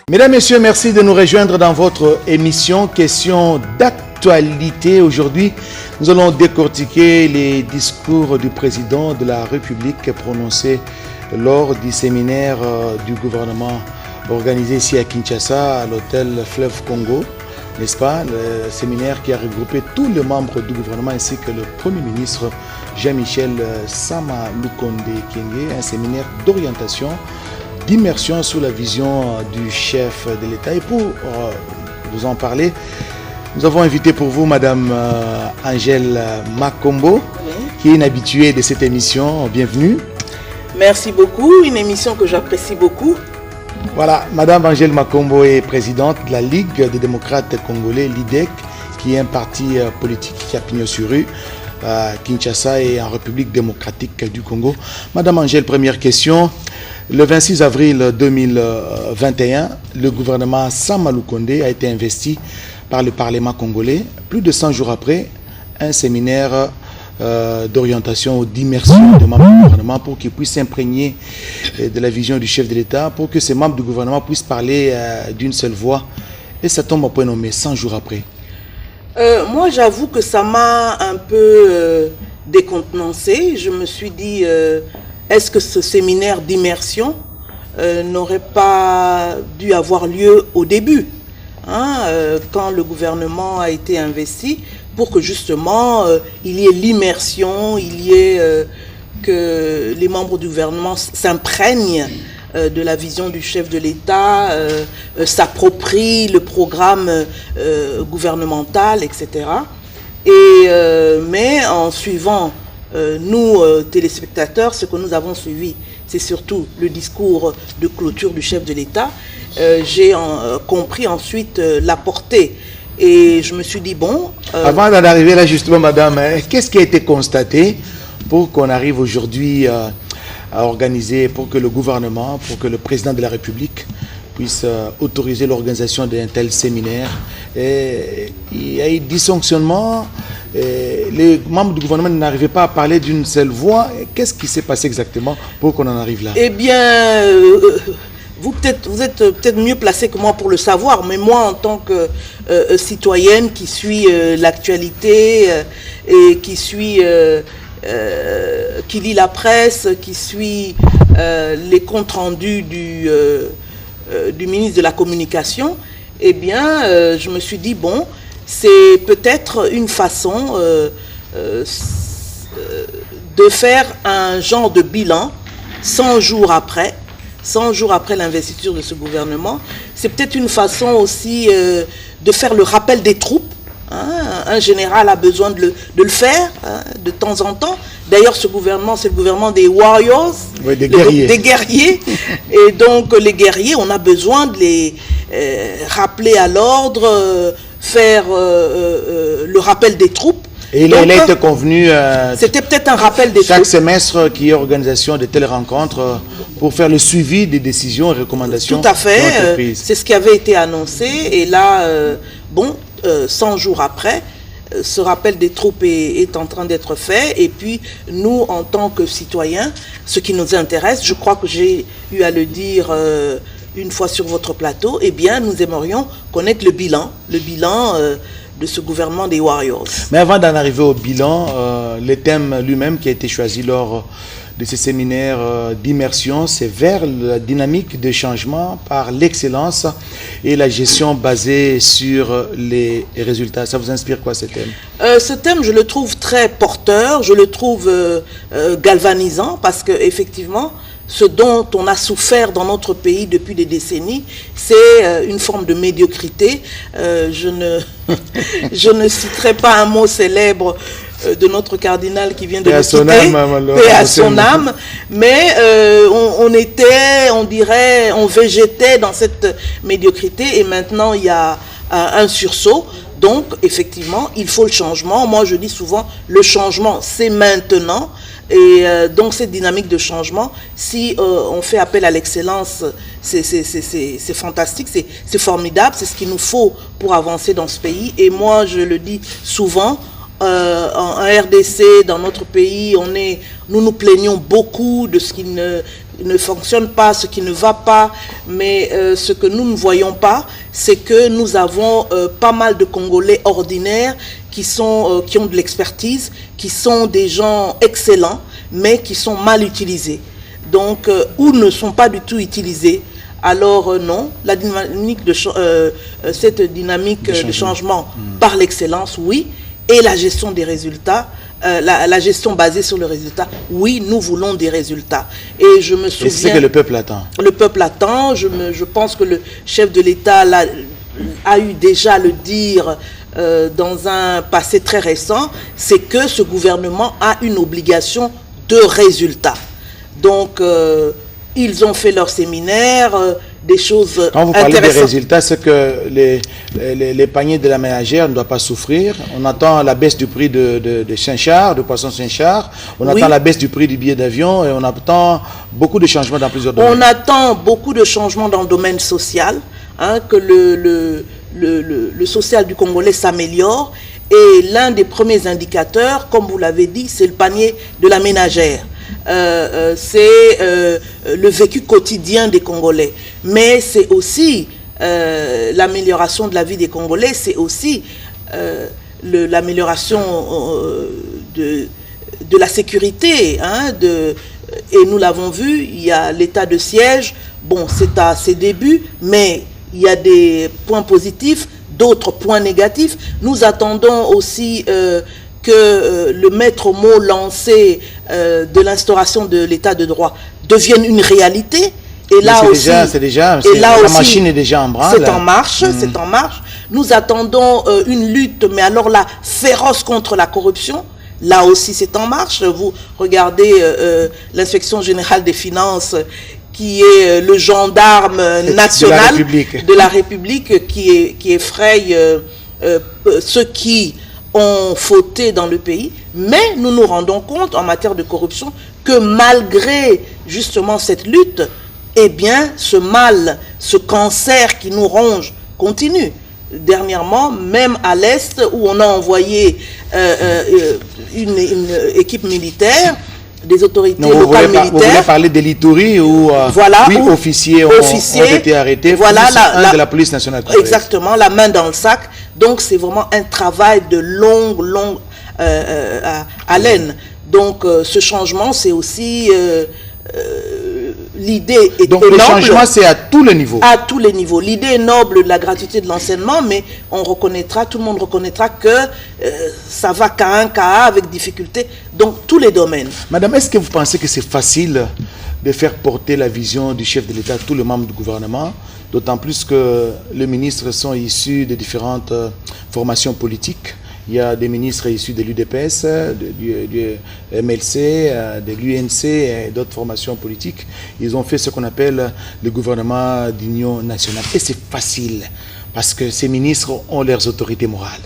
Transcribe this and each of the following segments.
Mesdames, Messieurs, merci de nous rejoindre dans votre émission Question d'actualité. Aujourd'hui, nous allons décortiquer les discours du président de la République prononcés lors du séminaire du gouvernement organisé ici à Kinshasa, à l'hôtel Fleuve Congo, n'est-ce pas? Le séminaire qui a regroupé tous les membres du gouvernement ainsi que le Premier ministre Jean-Michel Sama Lukonde Kyenge, un séminaire d'orientation, d'immersion sous la vision du chef de l'État. Et pour vous en parler, nous avons invité pour vous Madame Angèle Makombo, qui est une habituée de cette émission. Bienvenue. Merci beaucoup, une émission que j'apprécie beaucoup. Voilà, Madame Angèle Makombo est présidente de la Ligue des démocrates congolais, l'IDEC, qui est un parti politique qui a pignon sur rue à Kinshasa et en République démocratique du Congo. Madame Angèle, première question. Le 26 avril 2021, le gouvernement Sama Lukonde a été investi par le Parlement congolais. Plus de 100 jours après, un séminaire d'orientation ou d'immersion des membres du gouvernement pour qu'ils puissent s'imprégner de la vision du chef de l'État, pour que ces membres du gouvernement puissent parler d'une seule voix. Et ça tombe à point nommé 100 jours après. Moi, j'avoue que ça m'a un peu décontenancé. Je me suis dit... est-ce que ce séminaire d'immersion n'aurait pas dû avoir lieu au début, quand le gouvernement a été investi, pour que justement il y ait l'immersion, il y ait que les membres du gouvernement s'imprègnent de la vision du chef de l'État, s'approprient le programme gouvernemental, etc. Mais en suivant nous, téléspectateurs, ce que nous avons suivi, c'est surtout le discours de clôture du chef de l'État. J'ai compris ensuite la portée et je me suis dit, bon... Avant d'en arriver là, justement, madame, qu'est-ce qui a été constaté pour qu'on arrive aujourd'hui à organiser, pour que le gouvernement, pour que le président de la République puisse autoriser l'organisation d'un tel séminaire? Il y a eu dysfonctionnement. Les membres du gouvernement n'arrivaient pas à parler d'une seule voix. Qu'est-ce qui s'est passé exactement pour qu'on en arrive là? Eh bien, vous êtes peut-être mieux placé que moi pour le savoir, mais moi, en tant que citoyenne qui suit l'actualité et qui lit la presse, qui suit les comptes rendus du ministre de la Communication, eh bien, je me suis dit, bon, c'est peut-être une façon de faire un genre de bilan 100 jours après l'investiture de ce gouvernement. C'est peut-être une façon aussi de faire le rappel des troupes. Un général a besoin de le faire de temps en temps. D'ailleurs, ce gouvernement, c'est le gouvernement des warriors, oui, des guerriers. Des guerriers. Et donc, les guerriers, on a besoin de les rappeler à l'ordre, faire le rappel des troupes. Et donc, il a été convenu... c'était peut-être un rappel des troupes. Chaque semestre, qu'il y ait organisation de telles rencontres pour faire le suivi des décisions et recommandations. Tout à fait. C'est ce qui avait été annoncé. Et là, 100 jours après, ce rappel des troupes est en train d'être fait. Et puis, nous, en tant que citoyens, ce qui nous intéresse, je crois que j'ai eu à le dire une fois sur votre plateau, eh bien, nous aimerions connaître le bilan de ce gouvernement des Warriors. Mais avant d'en arriver au bilan, le thème lui-même qui a été choisi lors de ce séminaire d'immersion, c'est vers la dynamique de changement par l'excellence et la gestion basée sur les résultats. Ça vous inspire quoi, ce thème? Ce thème, je le trouve très porteur, je le trouve galvanisant, parce qu'effectivement, ce dont on a souffert dans notre pays depuis des décennies, c'est une forme de médiocrité. Je ne citerai pas un mot célèbre de notre cardinal qui vient de nous quitter, paix à son âme, mais on végétait dans cette médiocrité et maintenant il y a un sursaut. Donc effectivement, il faut le changement. Moi je dis souvent, le changement c'est maintenant. Et donc cette dynamique de changement, si on fait appel à l'excellence, c'est fantastique, c'est formidable, c'est ce qu'il nous faut pour avancer dans ce pays. Et moi je le dis souvent, en RDC, dans notre pays, nous nous plaignons beaucoup de ce qui ne fonctionne pas, ce qui ne va pas, mais ce que nous ne voyons pas, c'est que nous avons pas mal de Congolais ordinaires qui ont de l'expertise, qui sont des gens excellents, mais qui sont mal utilisés. Donc, ou ne sont pas du tout utilisés. Alors non, la dynamique cette dynamique de changement par l'excellence, oui, et la gestion des résultats, la gestion basée sur le résultat, oui, nous voulons des résultats. Et je me souviens... C'est ce que le peuple attend. Le peuple attend, je pense que le chef de l'État a eu déjà à le dire dans un passé très récent, c'est que ce gouvernement a une obligation de résultats. Donc, ils ont fait leur séminaire, des choses intéressantes. Quand vous parlez des résultats, c'est que les paniers de la ménagère ne doivent pas souffrir. On attend la baisse du prix de Saint-Char, de poisson Saint-Char. On attend la baisse du prix du billet d'avion et on attend beaucoup de changements dans plusieurs domaines. On attend beaucoup de changements dans le domaine social, hein, que le social du Congolais s'améliore. Et l'un des premiers indicateurs, comme vous l'avez dit, c'est le panier de la ménagère. C'est le vécu quotidien des Congolais. Mais c'est aussi l'amélioration de la vie des Congolais, c'est aussi l'amélioration de la sécurité. Hein, et nous l'avons vu, il y a l'état de siège. Bon, c'est à ses débuts, mais il y a des points positifs, d'autres points négatifs. Nous attendons aussi que le maître mot lancé de l'instauration de l'état de droit devienne une réalité. Et là aussi, la machine est déjà en branle. C'est en marche, c'est en marche. Nous attendons une lutte, mais alors là, féroce contre la corruption. Là aussi, c'est en marche. Vous regardez l'inspection générale des finances, qui est le gendarme national de la République qui effraie ceux qui ont fauté dans le pays. Mais nous nous rendons compte en matière de corruption que malgré justement cette lutte, eh bien ce mal, ce cancer qui nous ronge continue. Dernièrement, même à l'Est, où on a envoyé une équipe militaire, des autorités locales militaires. Vous voulez parler de l'Ituri où voilà, 8 officiers ont été arrêtés, voilà, un de la police nationale. Exactement, la main dans le sac. Donc c'est vraiment un travail de longue haleine. Donc ce changement, c'est aussi l'idée est donc noble. Le changement, c'est à tous les niveaux. À tous les niveaux. L'idée est noble de la gratuité de l'enseignement, mais on reconnaîtra, tout le monde reconnaîtra que ça va cas avec difficulté dans tous les domaines. Madame, est-ce que vous pensez que c'est facile de faire porter la vision du chef de l'État à tous les membres du gouvernement, d'autant plus que les ministres sont issus de différentes formations politiques? Il y a des ministres issus de l'UDPS, du MLC, de l'UNC et d'autres formations politiques. Ils ont fait ce qu'on appelle le gouvernement d'union nationale. Et c'est facile, parce que ces ministres ont leurs autorités morales.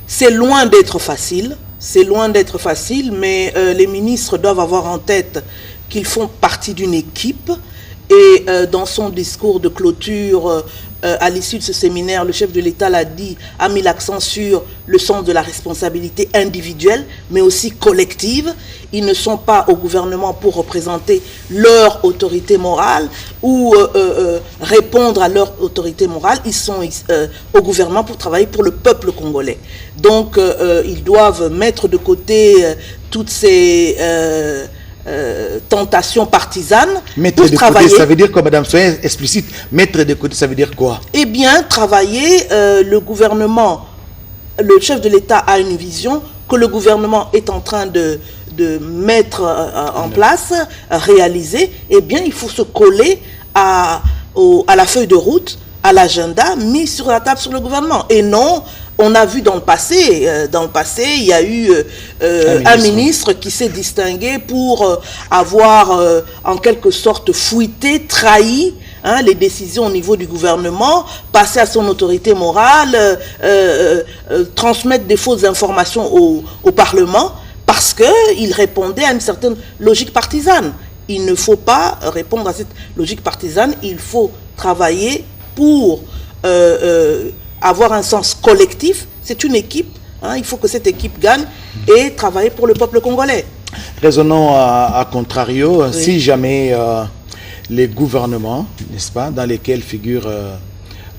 C'est loin d'être facile. C'est loin d'être facile, mais les ministres doivent avoir en tête qu'ils font partie d'une équipe. Et dans son discours de clôture, à l'issue de ce séminaire, le chef de l'État l'a dit, a mis l'accent sur le sens de la responsabilité individuelle, mais aussi collective. Ils ne sont pas au gouvernement pour représenter leur autorité morale ou répondre à leur autorité morale. Ils sont au gouvernement pour travailler pour le peuple congolais. Donc, ils doivent mettre de côté toutes ces... tentation partisane pour travailler. Côté, ça veut dire quoi, madame? Soyez explicite. Mettre de côté, ça veut dire quoi? Eh bien, travailler, le gouvernement, le chef de l'État a une vision que le gouvernement est en train de mettre en place, réaliser. Eh bien, il faut se coller à la feuille de route, à l'agenda mis sur la table sur le gouvernement. Et non... On a vu dans le passé, il y a eu un ministre qui s'est distingué pour avoir en quelque sorte fouetté, trahi les décisions au niveau du gouvernement, passer à son autorité morale, transmettre des fausses informations au Parlement parce qu'il répondait à une certaine logique partisane. Il ne faut pas répondre à cette logique partisane, il faut travailler pour... avoir un sens collectif, c'est une équipe, il faut que cette équipe gagne et travailler pour le peuple congolais. Raisonnons à contrario, oui. Si jamais les gouvernements, n'est-ce pas, dans lesquels figure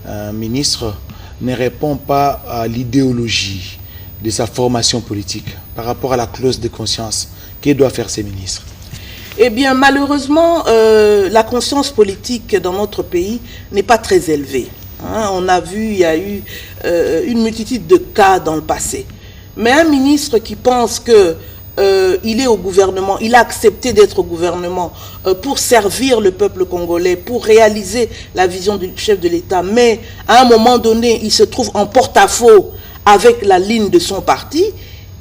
un ministre, ne répond pas à l'idéologie de sa formation politique par rapport à la clause de conscience. Que doivent faire ces ministres? Eh bien, malheureusement, la conscience politique dans notre pays n'est pas très élevée. Hein. On a vu, il y a eu une multitude de cas dans le passé. Mais un ministre qui pense que il est au gouvernement, il a accepté d'être au gouvernement pour servir le peuple congolais, pour réaliser la vision du chef de l'État, mais à un moment donné, il se trouve en porte-à-faux avec la ligne de son parti,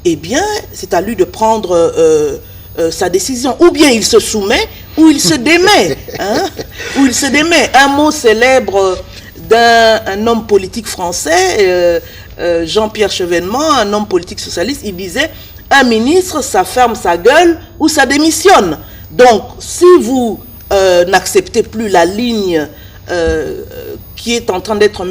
eh bien, c'est à lui de prendre sa décision. Ou bien il se soumet, ou il se démet. Hein? Ou il se démet. Un mot célèbre d'un homme politique français, Jean-Pierre Chevènement, un homme politique socialiste, il disait: un ministre, ça ferme sa gueule ou ça démissionne. Donc, si vous n'acceptez plus la ligne qui est en train d'être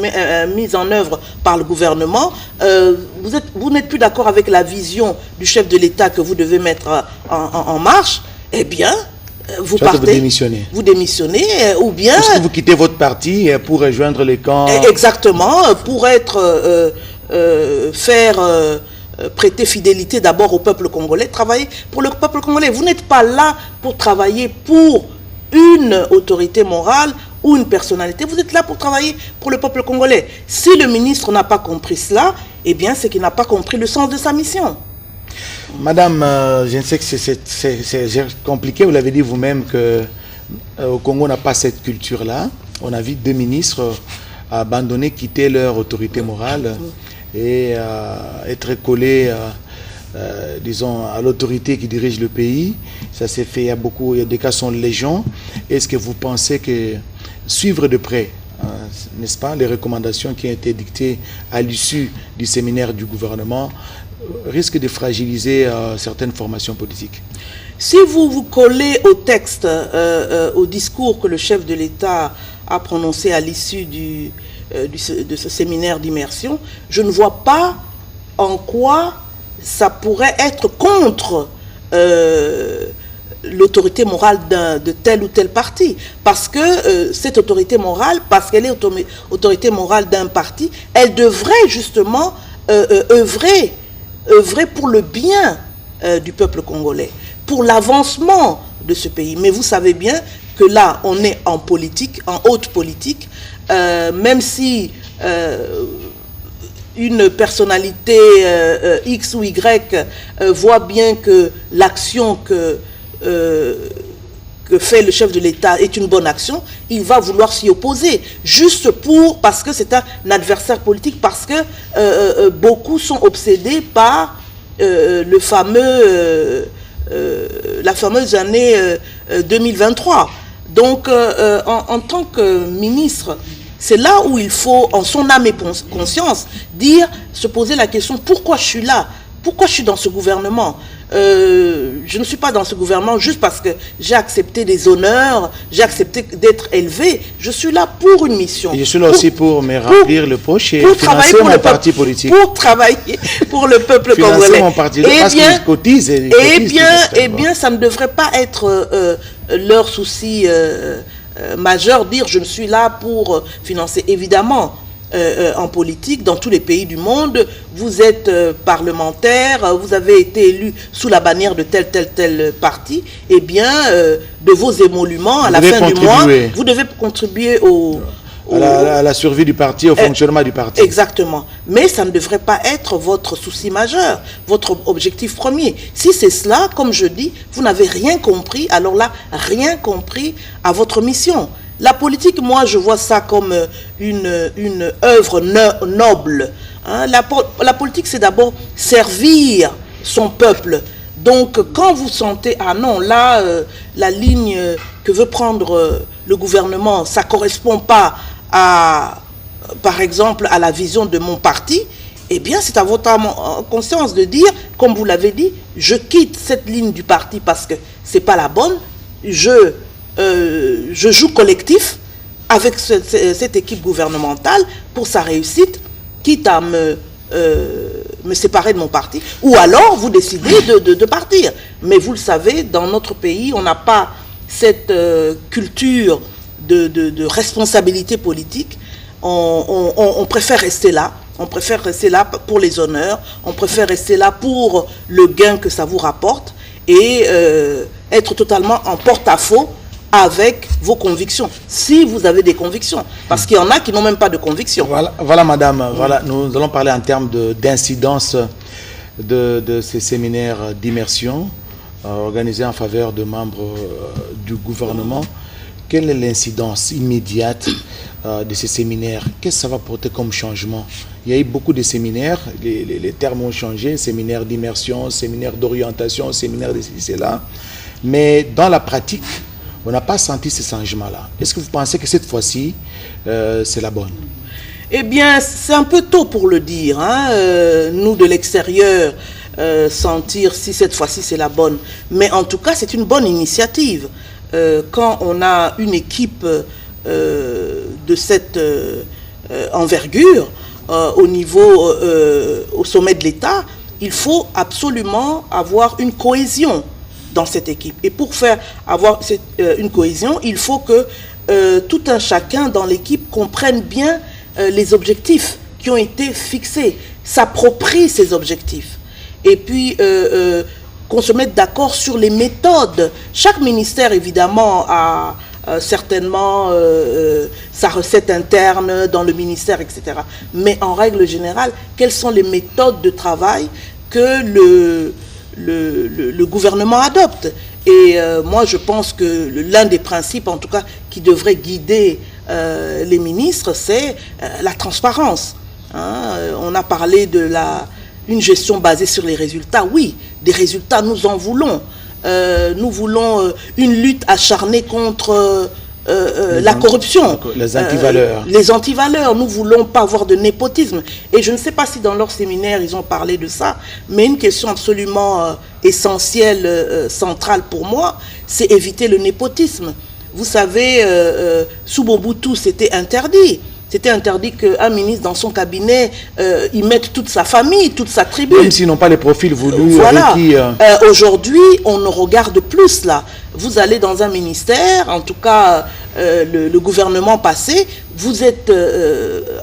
mise en œuvre par le gouvernement, vous n'êtes plus d'accord avec la vision du chef de l'État que vous devez mettre en marche, eh bien, vous soit partez, vous démissionnez, ou bien... Est-ce que vous quittez votre parti pour rejoindre les camps... Exactement, pour être... prêter fidélité d'abord au peuple congolais, travailler pour le peuple congolais. Vous n'êtes pas là pour travailler pour une autorité morale ou une personnalité, vous êtes là pour travailler pour le peuple congolais. Si le ministre n'a pas compris cela, eh bien c'est qu'il n'a pas compris le sens de sa mission. Madame, je sais que c'est compliqué, vous l'avez dit vous-même qu'au Congo on n'a pas cette culture-là. On a vu 2 ministres abandonner, quitter leur autorité morale et être collés, disons, à l'autorité qui dirige le pays. Ça s'est fait, il y a des cas qui sont légion. Est-ce que vous pensez que suivre de près, n'est-ce pas, les recommandations qui ont été dictées à l'issue du séminaire du gouvernement risque de fragiliser certaines formations politiques? Si vous vous collez au texte, au discours que le chef de l'État a prononcé à l'issue de ce séminaire d'immersion, je ne vois pas en quoi ça pourrait être contre l'autorité morale de tel ou tel parti. Parce que cette autorité morale, parce qu'elle est autorité morale d'un parti, elle devrait justement œuvrer pour le bien du peuple congolais, pour l'avancement de ce pays. Mais vous savez bien que là, on est en politique, en haute politique, même si une personnalité X ou Y voit bien que l'action que fait le chef de l'État est une bonne action, il va vouloir s'y opposer, juste parce que c'est un adversaire politique, parce que beaucoup sont obsédés par la fameuse année 2023. Donc, en tant que ministre, c'est là où il faut, en son âme et conscience, se poser la question: pourquoi je suis là? Pourquoi je suis dans ce gouvernement? Je ne suis pas dans ce gouvernement juste parce que j'ai accepté des honneurs, j'ai accepté d'être élevé. Je suis là pour une mission. Et je suis là aussi pour me remplir le poche et financer mon parti politique. Pour travailler pour le peuple congolais. Financer mon parti, parce qu'ils cotisent. Eh bien, ça ne devrait pas être leur souci majeur, dire je ne suis là pour financer. Évidemment, en politique, dans tous les pays du monde, vous êtes parlementaire, vous avez été élu sous la bannière de tel parti, eh bien, de vos émoluments, à la fin du mois, vous devez contribuer à la survie du parti, au fonctionnement du parti. Exactement. Mais ça ne devrait pas être votre souci majeur, votre objectif premier. Si c'est cela, comme je dis, vous n'avez rien compris, alors là, rien compris à votre mission. La politique, moi, je vois ça comme une œuvre noble. Hein. La politique, c'est d'abord servir son peuple. Donc, quand vous sentez, ah non, là, la ligne que veut prendre le gouvernement, ça ne correspond pas par exemple, à la vision de mon parti, eh bien, c'est à votre conscience de dire, comme vous l'avez dit, je quitte cette ligne du parti parce que ce n'est pas la bonne, je joue collectif avec cette équipe gouvernementale pour sa réussite, quitte à me séparer de mon parti, ou alors vous décidez de partir. Mais vous le savez, dans notre pays, on n'a pas cette culture de responsabilité politique, on préfère rester là. On préfère rester là pour les honneurs, on préfère rester là pour le gain que ça vous rapporte et être totalement en porte-à-faux avec vos convictions, si vous avez des convictions. Parce qu'il y en a qui n'ont même pas de convictions. Voilà madame, voilà, nous allons parler en termes d'incidence de ces séminaires d'immersion organisés en faveur de membres du gouvernement. Quelle est l'incidence immédiate de ces séminaires? Qu'est-ce que ça va porter comme changement? Il y a eu beaucoup de séminaires, les termes ont changé, séminaires d'immersion, séminaires d'orientation, séminaires de ceci, là. Mais dans la pratique, on n'a pas senti ce changement-là. Est-ce que vous pensez que cette fois-ci, c'est la bonne? Eh bien, c'est un peu tôt pour le dire. Hein. Nous, de l'extérieur, sentir si cette fois-ci c'est la bonne. Mais en tout cas, c'est une bonne initiative. Quand on a une équipe de cette envergure au sommet de l'État, il faut absolument avoir une cohésion dans cette équipe. Et pour avoir une cohésion, il faut que tout un chacun dans l'équipe comprenne bien les objectifs qui ont été fixés, s'approprie ces objectifs. Et puis qu'on se mette d'accord sur les méthodes. Chaque ministère, évidemment, a certainement sa recette interne dans le ministère, etc. Mais en règle générale, quelles sont les méthodes de travail que le gouvernement adopte? Et moi, je pense que l'un des principes, en tout cas, qui devrait guider les ministres, c'est la transparence. Hein? On a parlé de une gestion basée sur les résultats. Oui, des résultats, nous en voulons. Nous voulons une lutte acharnée contre la corruption. Les antivaleurs. Les antivaleurs. Nous ne voulons pas avoir de népotisme. Et je ne sais pas si dans leur séminaire, ils ont parlé de ça, mais une question absolument essentielle, centrale pour moi, c'est éviter le népotisme. Vous savez, sous Mobutu, c'était interdit. C'était interdit qu'un ministre dans son cabinet y mette toute sa famille, toute sa tribu. Même s'ils n'ont pas les profils voulus. Voilà. Aujourd'hui, on ne regarde plus cela. Vous allez dans un ministère, en tout cas le gouvernement passé, vous êtes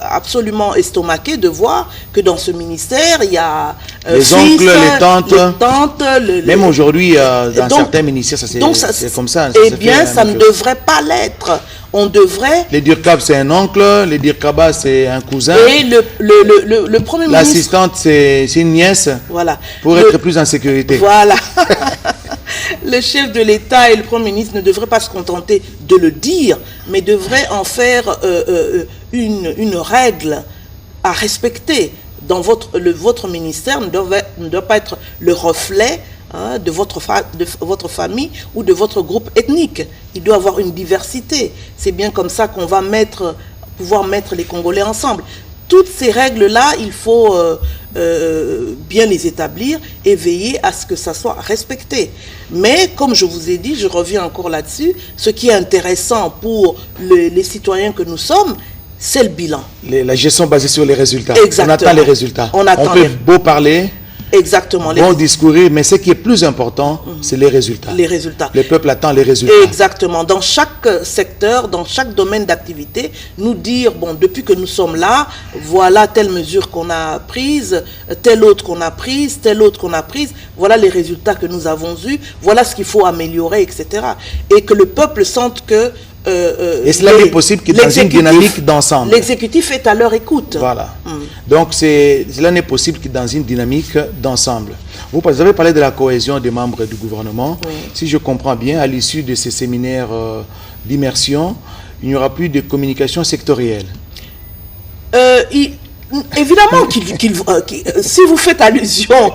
absolument estomaqué de voir que dans ce ministère, il y a les oncles, les tantes. Même aujourd'hui, dans certains ministères, c'est comme ça. Eh bien, ça ne devrait pas l'être. On devrait... Les Dirkab, c'est un oncle, les Dirkaba, c'est un cousin. Et le Premier ministre... L'assistante, c'est une nièce. Voilà. Pour être plus en sécurité. Voilà. Le chef de l'État et le Premier ministre ne devraient pas se contenter de le dire, mais devraient en faire une règle à respecter. Dans votre ministère ne doit pas être le reflet de votre famille ou de votre groupe ethnique. Il doit avoir une diversité. C'est bien comme ça qu'on va pouvoir mettre les Congolais ensemble. Toutes ces règles-là, il faut bien les établir et veiller à ce que ça soit respecté. Mais comme je vous ai dit, je reviens encore là-dessus, ce qui est intéressant pour les citoyens que nous sommes, c'est le bilan. La gestion basée sur les résultats. Exactement. On attend les résultats. On peut beau parler, exactement, bon discourir, mais ce qui est plus important, c'est les résultats. Les résultats. Le peuple attend les résultats. Exactement. Dans chaque secteur, dans chaque domaine d'activité, nous dire, bon, depuis que nous sommes là, voilà telle mesure qu'on a prise, telle autre qu'on a prise, telle autre qu'on a prise, voilà les résultats que nous avons eus, voilà ce qu'il faut améliorer, etc. Et que le peuple sente que et cela n'est possible que dans une dynamique d'ensemble. L'exécutif est à leur écoute. Voilà. Donc, cela n'est possible que dans une dynamique d'ensemble. Vous avez parlé de la cohésion des membres du gouvernement. Oui. Si je comprends bien, à l'issue de ces séminaires d'immersion, il n'y aura plus de communication sectorielle. Évidemment, si vous faites allusion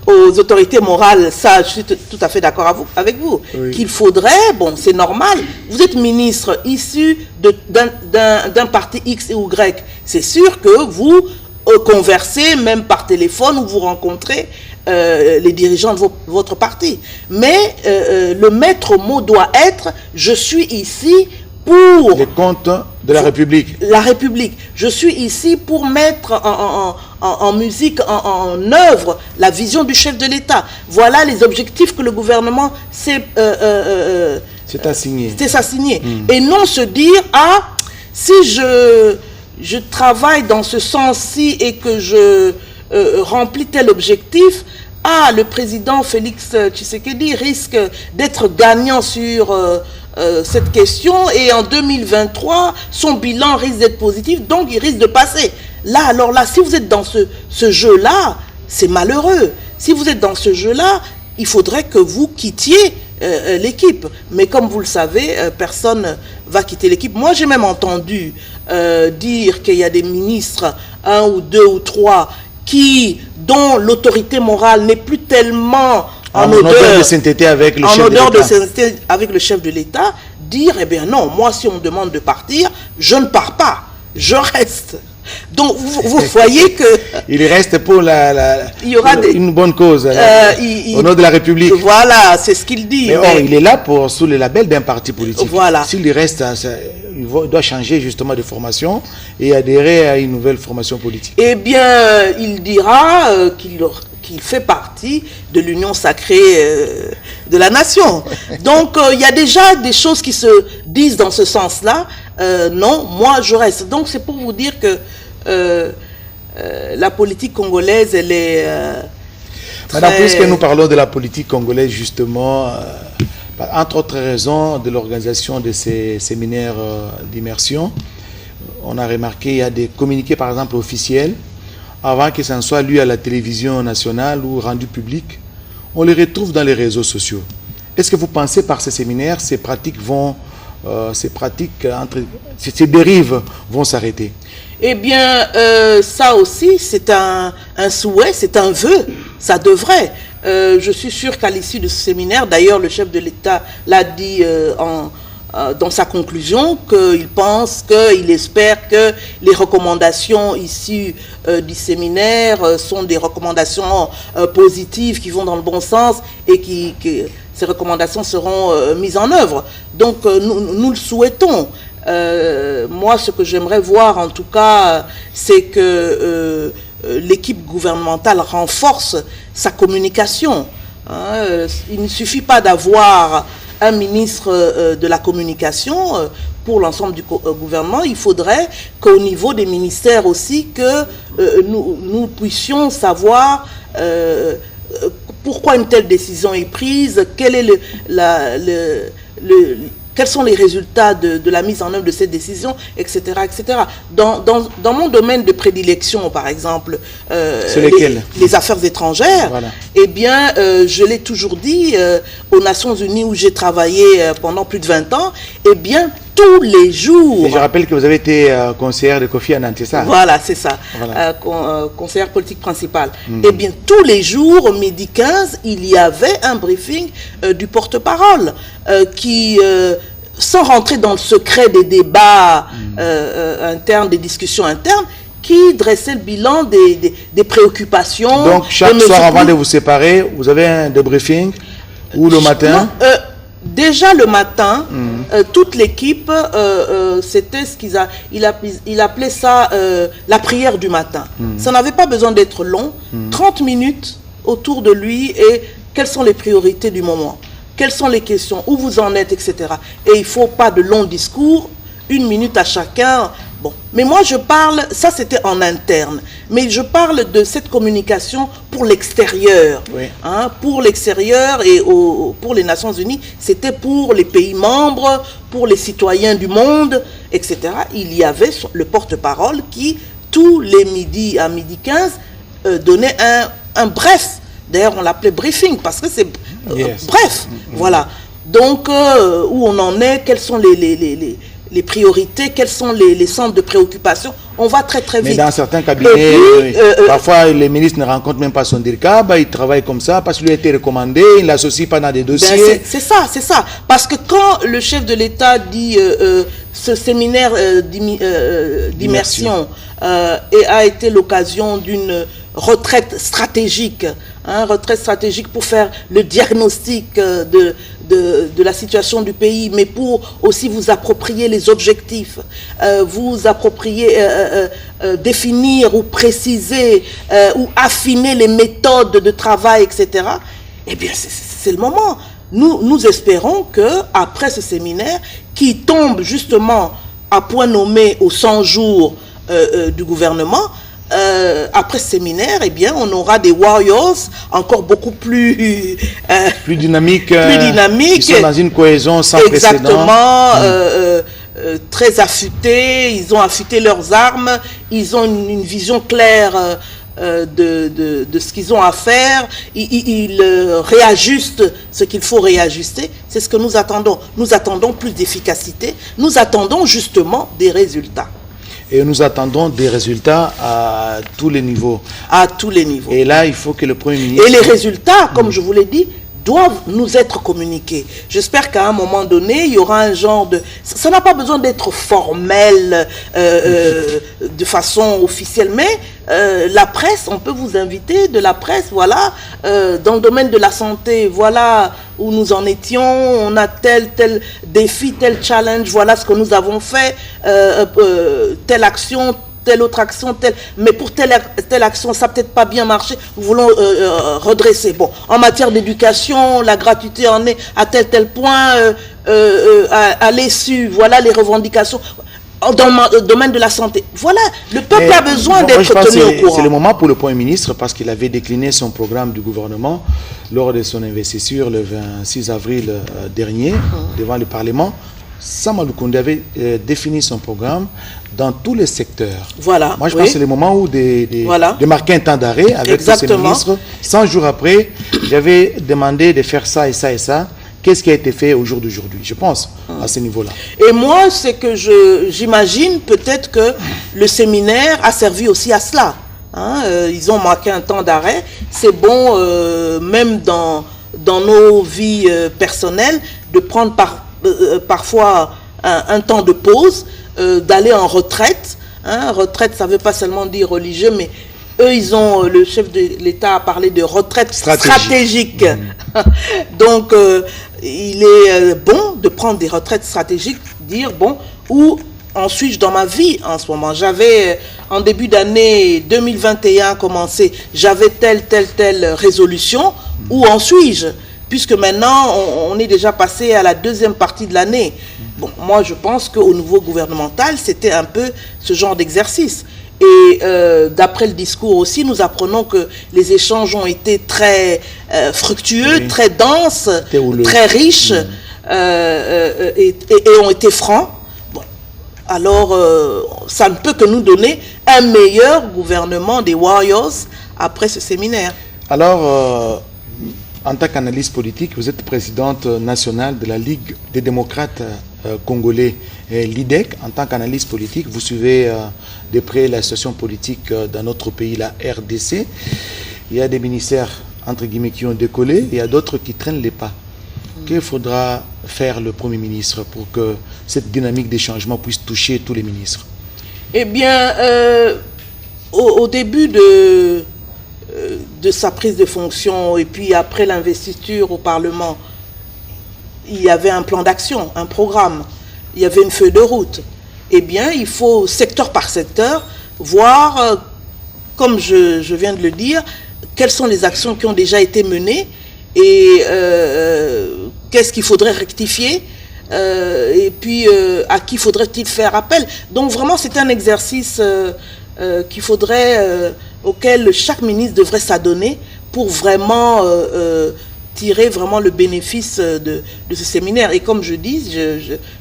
aux autorités morales, ça, je suis tout à fait d'accord avec vous, oui. Qu'il faudrait, bon, c'est normal, vous êtes ministre issu d'un parti X ou Y, c'est sûr que vous conversez, même par téléphone, ou vous rencontrez les dirigeants de votre parti. Mais le maître mot doit être, je suis ici pour... Les comptes de la République. La République. Je suis ici pour mettre en musique, en œuvre, la vision du chef de l'État. Voilà les objectifs que le gouvernement s'est assigné. Et non se dire, si je travaille dans ce sens-ci et que je remplis tel objectif, le président Félix Tshisekedi risque d'être gagnant sur cette question et en 2023, son bilan risque d'être positif, donc il risque de passer. Alors là, si vous êtes dans ce jeu-là, c'est malheureux. Si vous êtes dans ce jeu-là, il faudrait que vous quittiez l'équipe. Mais comme vous le savez, personne ne va quitter l'équipe. Moi, j'ai même entendu dire qu'il y a des ministres, 1 ou 2 ou 3, dont l'autorité morale n'est plus tellement en odeur de sainteté avec le chef de l'État, dire, eh bien non, moi si on me demande de partir, je ne pars pas, je reste. Donc vous voyez que... il reste pour une bonne cause, au nom de la République. Voilà, c'est ce qu'il dit. Mais il est là sous le label d'un parti politique. Voilà. S'il reste, il doit changer justement de formation et adhérer à une nouvelle formation politique. Eh bien, il dira qu'il fait partie de l'union sacrée de la nation. Donc, il y a déjà des choses qui se disent dans ce sens-là. Non, moi, je reste. Donc, c'est pour vous dire que la politique congolaise, elle est Madame, puisque nous parlons de la politique congolaise, justement, entre autres raisons de l'organisation de ces séminaires d'immersion, on a remarqué qu'il y a des communiqués, par exemple, officiels, avant que ça ne soit lu à la télévision nationale ou rendu public, on les retrouve dans les réseaux sociaux. Est-ce que vous pensez par ces séminaires, ces dérives vont s'arrêter? Eh bien, ça aussi, c'est un souhait, c'est un vœu, ça devrait. Je suis sûr qu'à l'issue de ce séminaire, d'ailleurs, le chef de l'État l'a dit dans sa conclusion, qu'il pense, qu'il espère que les recommandations issues du séminaire sont des recommandations positives qui vont dans le bon sens et que ces recommandations seront mises en œuvre. Donc nous le souhaitons. Moi, ce que j'aimerais voir en tout cas, c'est que l'équipe gouvernementale renforce sa communication. Il ne suffit pas d'avoir un ministre de la communication pour l'ensemble du gouvernement. Il faudrait qu'au niveau des ministères aussi, que nous puissions savoir pourquoi une telle décision est prise, quels sont les résultats de la mise en œuvre de cette décision, etc. etc. Dans mon domaine de prédilection, par exemple, les affaires étrangères, voilà. Eh bien, je l'ai toujours dit, aux Nations Unies où j'ai travaillé pendant plus de 20 ans, eh bien, tous les jours... Et je rappelle que vous avez été conseillère de Kofi Annan, c'est ça? Voilà, c'est ça, voilà. Conseillère politique principale. Eh bien, tous les jours, au midi 15, il y avait un briefing du porte-parole qui... sans rentrer dans le secret des débats internes, des discussions internes, qui dressait le bilan des préoccupations. Donc, chaque soir, avant de vous séparer, vous avez un débriefing ou le matin? Non, déjà le matin, toute l'équipe, c'était il appelait ça la prière du matin. Ça n'avait pas besoin d'être long, 30 minutes autour de lui et quelles sont les priorités du moment. Quelles sont les questions, où vous en êtes, etc. Et il ne faut pas de longs discours, 1 minute à chacun. Bon. Mais moi, je parle, ça c'était en interne, mais je parle de cette communication pour l'extérieur. Oui. Hein, pour l'extérieur et pour les Nations Unies, c'était pour les pays membres, pour les citoyens du monde, etc. Il y avait le porte-parole qui, tous les midis à midi 15, donnait un bref. D'ailleurs, on l'appelait briefing parce que c'est bref. Voilà. Donc, où on en est, quelles sont les priorités, quels sont les centres de préoccupation. On va très très vite. Mais dans certains cabinets, parfois les ministres ne rencontrent même pas son DIRCAB, ils travaillent comme ça parce qu'il a été recommandé, il ne l'associe pas dans des dossiers. C'est ça. Parce que quand le chef de l'État dit ce séminaire d'immersion a été l'occasion d'une retraite stratégique pour faire le diagnostic de la situation du pays, mais pour aussi vous approprier les objectifs, vous approprier, définir ou préciser ou affiner les méthodes de travail, etc. Eh bien, c'est le moment. Nous espérons qu'après ce séminaire, qui tombe justement à point nommé aux 100 jours du gouvernement, après ce séminaire, eh bien, on aura des warriors encore beaucoup plus dynamiques, qui sont dans une cohésion sans précédent. Très affûtés, ils ont affûté leurs armes, ils ont une vision claire de ce qu'ils ont à faire, ils réajustent ce qu'il faut réajuster. C'est ce que nous attendons. Nous attendons plus d'efficacité, nous attendons justement des résultats. Et nous attendons des résultats à tous les niveaux. À tous les niveaux. Et là, il faut que le Premier ministre... Et les résultats, comme je vous l'ai dit, doivent nous être communiqués. J'espère qu'à un moment donné, il y aura un genre de... Ça n'a pas besoin d'être formel de façon officielle, mais la presse, on peut vous inviter de la presse, voilà, dans le domaine de la santé, voilà où nous en étions, on a tel défi, tel challenge, voilà ce que nous avons fait, telle action, telle autre action, mais pour telle action, ça n'a peut-être pas bien marché, nous voulons redresser. Bon, en matière d'éducation, la gratuité en est à tel point, à l'ESU, voilà les revendications. Dans le domaine de la santé. Voilà, le peuple a besoin d'être tenu au courant. C'est le moment pour le Premier ministre, parce qu'il avait décliné son programme du gouvernement lors de son investiture le 26 avril dernier, devant le Parlement. Samalou Koundé avait défini son programme dans tous les secteurs. Voilà. Moi, je pense que c'est le moment où de marquer un temps d'arrêt avec tous ces ministres. 100 jours après, j'avais demandé de faire ça et ça et ça. Qu'est-ce qui a été fait au jour d'aujourd'hui, je pense, à ce niveau-là. Et moi, c'est que j'imagine peut-être que le séminaire a servi aussi à cela. Hein, ils ont marqué un temps d'arrêt. C'est bon, même dans nos vies personnelles, de prendre parfois un temps de pause, d'aller en retraite. Hein, retraite, ça ne veut pas seulement dire religieux, mais eux, le chef de l'État a parlé de retraite stratégique. Donc, il est bon de prendre des retraites stratégiques, dire, bon, où en suis-je dans ma vie en ce moment? J'avais, en début d'année 2021 commencé, j'avais telle résolution, où en suis-je? Puisque maintenant, on est déjà passé à la deuxième partie de l'année. Bon, moi, je pense qu'au niveau gouvernemental, c'était un peu ce genre d'exercice. Et d'après le discours aussi, nous apprenons que les échanges ont été très fructueux, très denses, très riches et ont été francs. Bon, alors, ça ne peut que nous donner un meilleur gouvernement des Warriors après ce séminaire. Alors, en tant qu'analyste politique, vous êtes présidente nationale de la Ligue des démocrates congolais, l'IDEC. En tant qu'analyste politique, vous suivez de près la situation politique dans notre pays, la RDC. Il y a des ministères, entre guillemets, qui ont décollé, il y a d'autres qui traînent les pas. Que faudra faire le Premier ministre pour que cette dynamique des changements puisse toucher tous les ministres? Eh bien, au début de sa prise de fonction et puis après l'investiture au Parlement, il y avait un plan d'action, un programme, il y avait une feuille de route. Eh bien, il faut, secteur par secteur, voir, comme je viens de le dire, quelles sont les actions qui ont déjà été menées et qu'est-ce qu'il faudrait rectifier et puis à qui faudrait-il faire appel. Donc vraiment, c'est un exercice qu'il faudrait, auquel chaque ministre devrait s'adonner pour vraiment tirer vraiment le bénéfice de ce séminaire. Et comme je dis,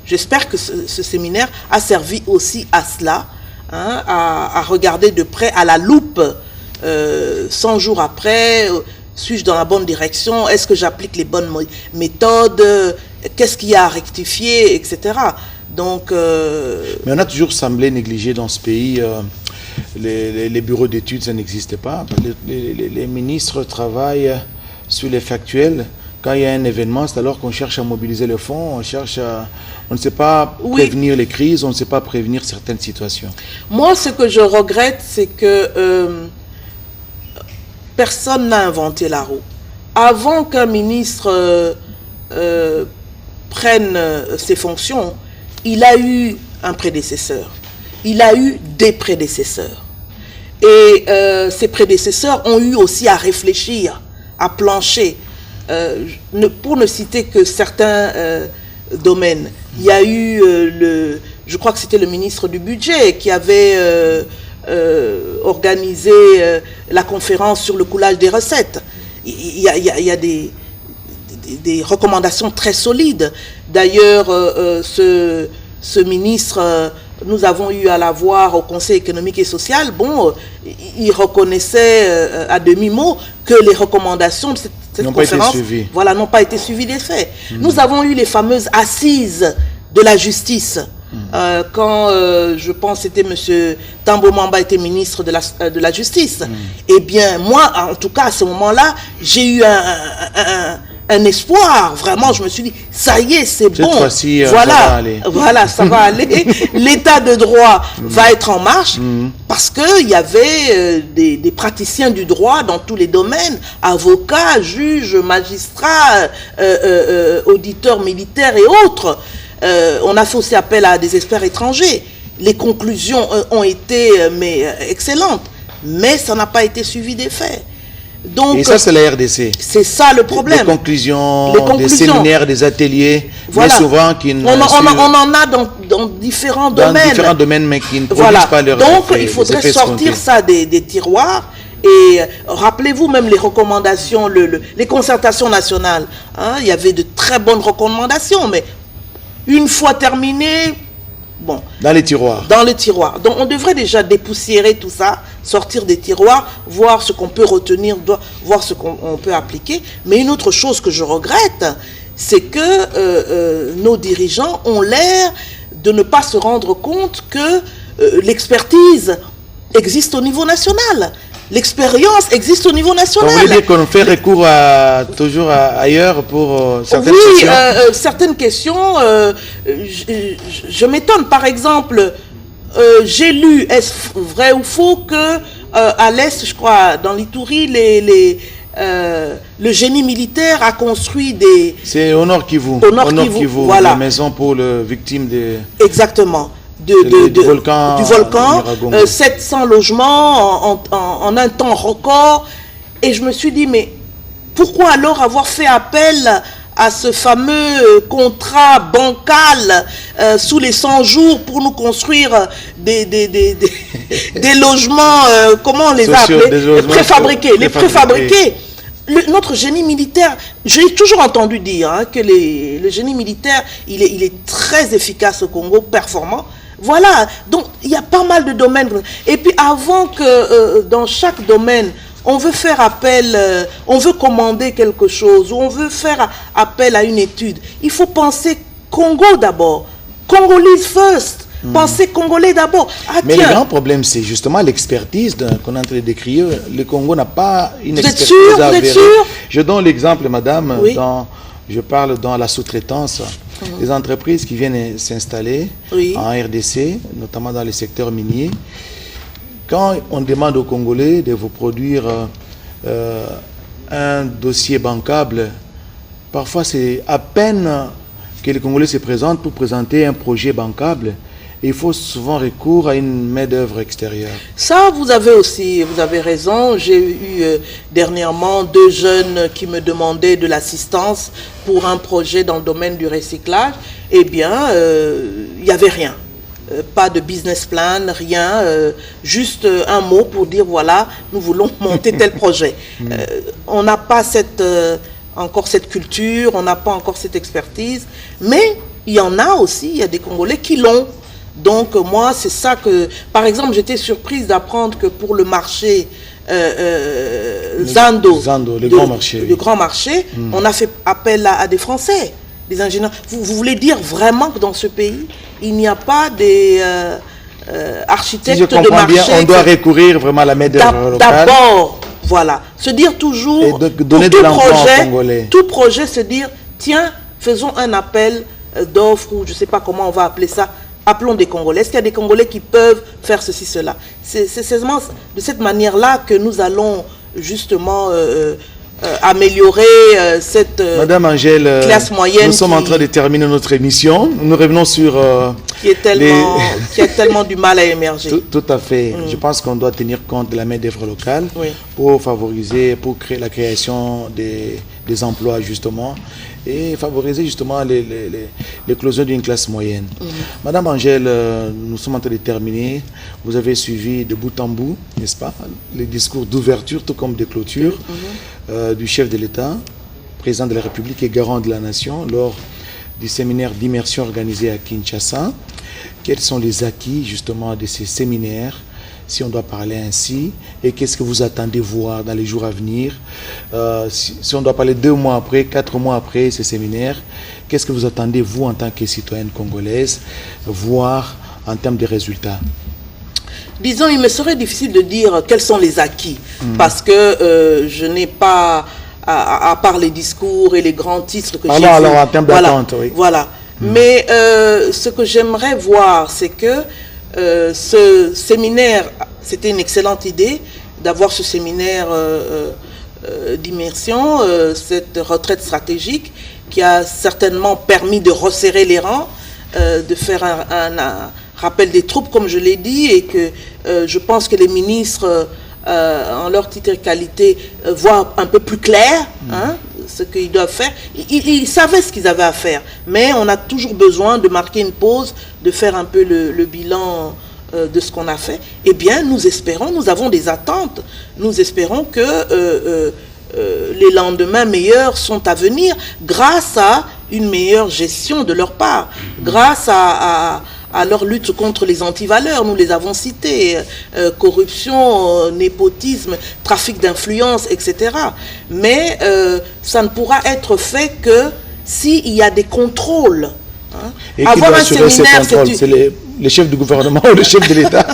j'espère que ce séminaire a servi aussi à cela, hein, à regarder de près, à la loupe, 100 jours après, suis-je dans la bonne direction, est-ce que j'applique les bonnes méthodes, qu'est-ce qu'il y a à rectifier, etc. Donc, mais on a toujours semblé négliger dans ce pays les bureaux d'études, ça n'existe pas. Les ministres travaillent sur les factuels. Quand il y a un événement, c'est alors qu'on cherche à mobiliser le fonds, on ne sait pas prévenir les crises, on ne sait pas prévenir certaines situations. Moi, ce que je regrette, c'est que personne n'a inventé la roue. Avant qu'un ministre prenne ses fonctions, il a eu un prédécesseur. Il a eu des prédécesseurs. Et ces prédécesseurs ont eu aussi à réfléchir, à plancher. Pour ne citer que certains domaines, il y a eu, je crois que c'était le ministre du Budget qui avait organisé la conférence sur le coulage des recettes. Il y a des recommandations très solides. D'ailleurs, ce ministre, nous avons eu à la voir au Conseil économique et social. Bon, il reconnaissait à demi-mot que les recommandations de cette conférence n'ont pas été suivies des faits. Nous avons eu les fameuses assises de la justice. Quand, je pense, c'était M. Tambo Mwamba était ministre de la Justice. Eh bien, moi, en tout cas, à ce moment-là, j'ai eu un espoir. Vraiment, je me suis dit, ça y est, c'est bon. Voilà, ça va aller. L'état de droit va être en marche parce qu'il y avait des praticiens du droit dans tous les domaines, avocats, juges, magistrats, auditeurs militaires et autres. On a fait aussi appel à des experts étrangers. Les conclusions ont été excellentes, mais ça n'a pas été suivi des faits. Donc, et ça, c'est la RDC. C'est ça le problème. Les conclusions, des séminaires, des ateliers, mais souvent qui on en a dans différents domaines. Dans différents domaines, mais qui ne produisent pas leurs effets. Donc, il faudrait sortir ça des tiroirs. Et rappelez-vous même les recommandations, les concertations nationales. Hein, il y avait de très bonnes recommandations, mais une fois terminé, bon. Dans les tiroirs. Dans les tiroirs. Donc on devrait déjà dépoussiérer tout ça, sortir des tiroirs, voir ce qu'on peut retenir, voir ce qu'on peut appliquer. Mais une autre chose que je regrette, c'est que nos dirigeants ont l'air de ne pas se rendre compte que l'expertise existe au niveau national. L'expérience existe au niveau national. Vous voulez dire qu'on fait recours toujours ailleurs pour certaines questions? Oui, certaines questions, je m'étonne. Par exemple, j'ai lu, est-ce vrai ou faux, que à l'Est, je crois, dans l'Ituri, le génie militaire a construit des... C'est au Nord Kivu. Au Nord Kivu, voilà. La maison pour les victimes des... Exactement. Du volcan 700 logements en un temps record. Et je me suis dit, mais pourquoi alors avoir fait appel à ce fameux contrat bancal sous les 100 jours pour nous construire des logements, comment on les a appelés? Les préfabriqués. Notre génie militaire, j'ai toujours entendu dire que le génie militaire, il est très efficace au Congo, performant. Voilà, donc il y a pas mal de domaines. Et puis avant que dans chaque domaine, on veut faire appel, on veut commander quelque chose, ou on veut faire appel à une étude, il faut penser Congo d'abord. Congolese first. Pensez congolais d'abord. Mais le grand problème, c'est justement l'expertise qu'on est en train de décrire. Le Congo n'a pas une expertise avérée. Vous êtes sûr? Je donne l'exemple, madame, oui. Je parle dans la sous-traitance. Les entreprises qui viennent s'installer en RDC, notamment dans les secteurs miniers, quand on demande aux Congolais de vous produire un dossier bancable, parfois c'est à peine que les Congolais se présentent pour présenter un projet bancable. Il faut souvent recours à une main-d'œuvre extérieure. Ça, vous avez raison. J'ai eu dernièrement 2 jeunes qui me demandaient de l'assistance pour un projet dans le domaine du recyclage. Eh bien, il n'y avait rien. Pas de business plan, rien. Juste un mot pour dire, voilà, nous voulons monter tel projet. On n'a pas encore cette culture, on n'a pas encore cette expertise. Mais il y en a aussi, il y a des Congolais qui l'ont. Donc moi, c'est ça que... Par exemple, j'étais surprise d'apprendre que pour le marché Zando, le grand marché, le grand marché, on a fait appel à des Français, des ingénieurs. Vous voulez dire vraiment que dans ce pays, il n'y a pas des architectes de marché? Si je comprends bien, on doit recourir vraiment à la main-d'œuvre locale. D'abord, voilà. Se dire toujours, et donner de l'emploi aux Congolais. Tout projet, se dire, tiens, faisons un appel d'offres, ou je ne sais pas comment on va appeler ça, appelons des Congolais. Est-ce qu'il y a des Congolais qui peuvent faire ceci, cela? C'est seulement de cette manière-là que nous allons justement améliorer cette Madame Angèle, classe moyenne. Nous sommes en train de terminer notre émission. Nous revenons sur... qui a tellement du mal à émerger. Tout à fait. Je pense qu'on doit tenir compte de la main-d'œuvre locale pour favoriser, pour créer la création des emplois justement et favoriser justement l'éclosion d'une classe moyenne. Madame Angèle, nous sommes en train de terminer. Vous avez suivi de bout en bout, n'est-ce pas, les discours d'ouverture tout comme de clôture du chef de l'État, président de la République et garant de la nation lors du séminaire d'immersion organisé à Kinshasa. Quels sont les acquis justement de ces séminaires, si on doit parler ainsi, et qu'est-ce que vous attendez voir dans les jours à venir, si on doit parler 2 mois après, 4 mois après ces séminaires, qu'est-ce que vous attendez vous en tant que citoyenne congolaise voir en termes de résultats? Disons, il me serait difficile de dire quels sont les acquis, parce que je n'ai pas, à part les discours et les grands titres que j'ai vus. Alors, en termes d'attente, oui. Voilà. Mais ce que j'aimerais voir, c'est que ce séminaire, c'était une excellente idée d'avoir ce séminaire d'immersion, cette retraite stratégique qui a certainement permis de resserrer les rangs, de faire un rappel des troupes, comme je l'ai dit, et que je pense que les ministres, en leur titre et qualité, voient un peu plus clair ce qu'ils doivent faire. Ils savaient ce qu'ils avaient à faire, mais on a toujours besoin de marquer une pause, de faire un peu le bilan de ce qu'on a fait. Eh bien, nous espérons, nous avons des attentes, nous espérons que les lendemains meilleurs sont à venir grâce à une meilleure gestion de leur part, grâce à leur lutte contre les antivaleurs, nous les avons cités, corruption, népotisme, trafic d'influence, etc. Mais ça ne pourra être fait que s'il y a des contrôles. Et qui doit assurer ces contrôles? C'est les chefs du gouvernement ou le chef de l'État?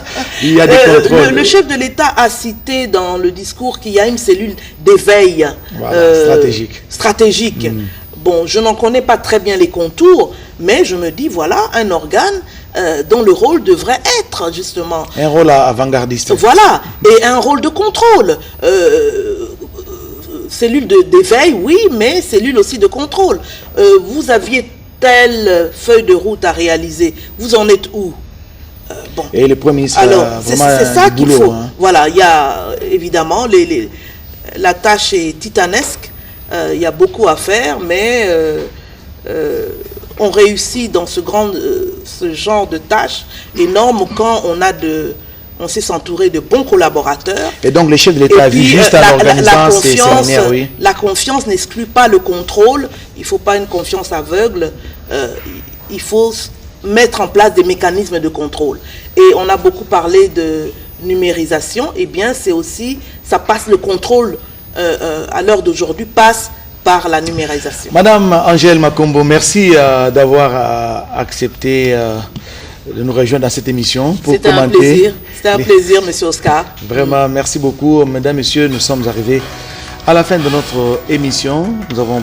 Il y a des contrôles. Le chef de l'État a cité dans le discours qu'il y a une celle d'éveil stratégique. Bon, je n'en connais pas très bien les contours, mais je me dis, voilà, un organe dont le rôle devrait être justement... Un rôle avant-gardiste. Voilà, et un rôle de contrôle. Cellule d'éveil, oui, mais cellule aussi de contrôle. Vous aviez telle feuille de route à réaliser, vous en êtes où? Bon. Et le Premier ministre, alors, c'est ça qu'il faut. Voilà, il y a évidemment, la tâche est titanesque, il y a beaucoup à faire, mais... on réussit dans ce genre de tâches énormes quand on sait s'entourer de bons collaborateurs. Et donc, le chef de l'État a vu juste en organisant ces séminaires, oui. La confiance n'exclut pas le contrôle. Il ne faut pas une confiance aveugle. Il faut mettre en place des mécanismes de contrôle. Et on a beaucoup parlé de numérisation. Eh bien, c'est aussi, ça passe le contrôle à l'heure d'aujourd'hui, passe par la numérisation. Madame Angèle Makombo, merci d'avoir accepté de nous rejoindre dans cette émission pour commenter. C'était un plaisir, monsieur Oscar. Vraiment, merci beaucoup. Mesdames, messieurs, nous sommes arrivés à la fin de notre émission. Nous avons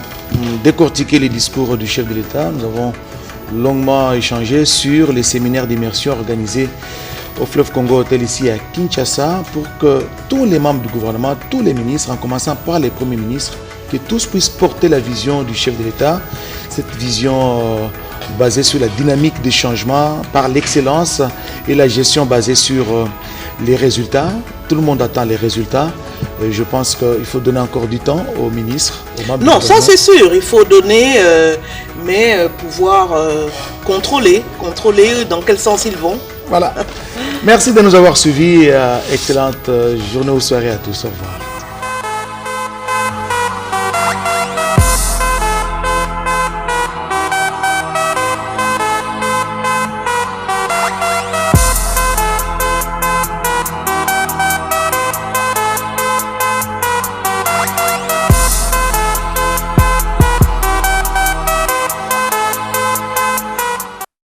décortiqué les discours du chef de l'État. Nous avons longuement échangé sur les séminaires d'immersion organisés au Fleuve Congo Hotel ici à Kinshasa pour que tous les membres du gouvernement, tous les ministres, en commençant par les premiers ministres, que tous puissent porter la vision du chef de l'État, cette vision basée sur la dynamique des changements, par l'excellence et la gestion basée sur les résultats. Tout le monde attend les résultats. Et je pense qu'il faut donner encore du temps aux ministres, aux membres du gouvernement. Ça c'est sûr, il faut donner, mais pouvoir contrôler dans quel sens ils vont. Voilà. Merci de nous avoir suivis. Excellente journée ou soirée à tous. Au revoir.